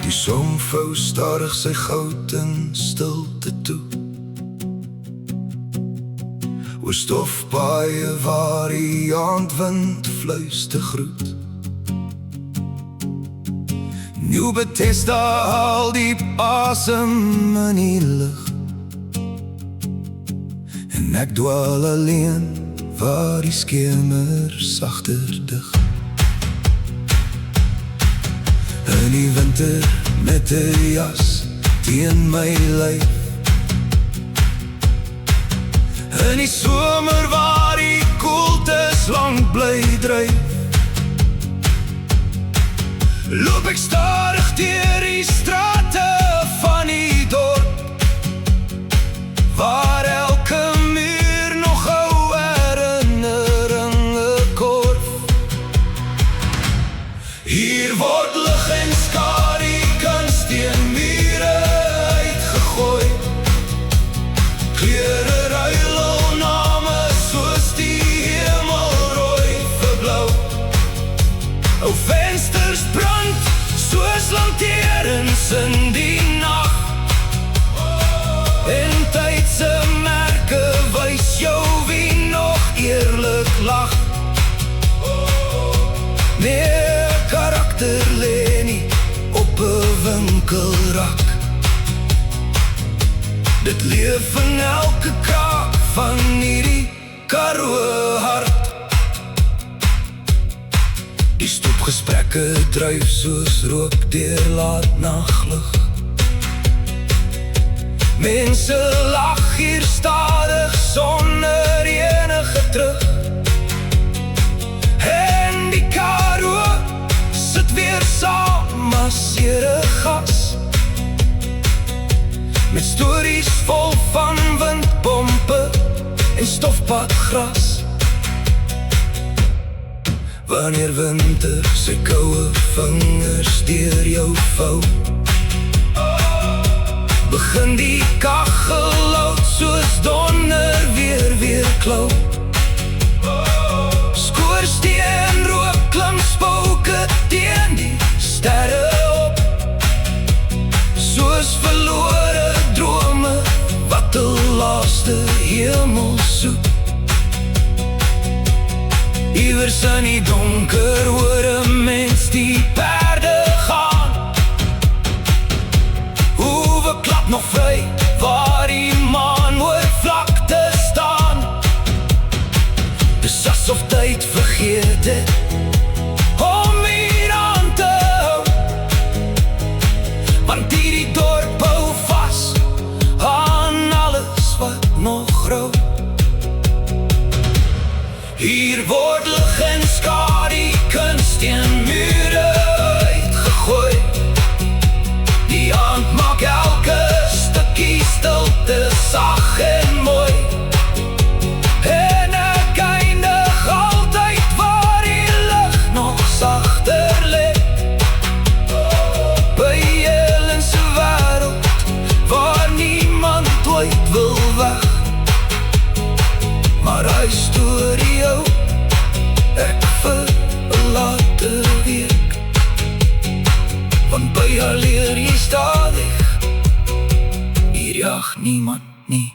Die som vou stadig sy goud in stilte toe. Oor stofpaaie waar die aandwind fluiste groet. Nieuw Bethesda haal diep asem in die lug. En ek dwaal alleen waar die skemer sagter dig. In die winter met 'n jas teen my lyf. In die somer waar die koelte lank bly dryf. Loop ek stadig deur die strate van die dorp, waar elke muur nog ou herinneringe korf. Hier word lig en skadu kuns teen mure uitgegooi. Kleure ruil al name soos die hemelrooi vir blou. Ou vensters brand soos lanterens in die nag. En tyd se merke wys jou wie nog eerlik lag. Meer karakter lê nie op 'n winkelrak. Dit leef in elke kraak van hierdie Karoo hart. Die stoepgesprekke dryf soos rook deur laatnaglig. Mense lag hier stadig sonder enige terug. En die Karoo sit weer saam as seere gas, met stories vol van windpompe en stofpadgras. Wanneer winter sy koue vingers deur jou vou, begin die kachel luid soos donder weer klou. Skoorsteen rook klim spooke teen die sterre op, soos verlore drome wat die laaste hemel soek. Iewers in die donker hoor 'n mens die perde gaan. Hoewe klap nog vry waar die maan oor vlakte staan. Dis asof tyd vergeet het om hier aan te hou, want hierdie dorp hou vas aan alles wat nog rou. Hier word lig en skadu kuns teen mure uitgegooi. Die aand maak elke stukkie stilte sag en mooi. En ek eindig altyd waar die lig nog sagter lê. By Jelense wêreld waar niemand ooit wil weg. Maar hy storie jou ek verlaat 'n week, want by haar leer jy stadig, hier jag niemand nie.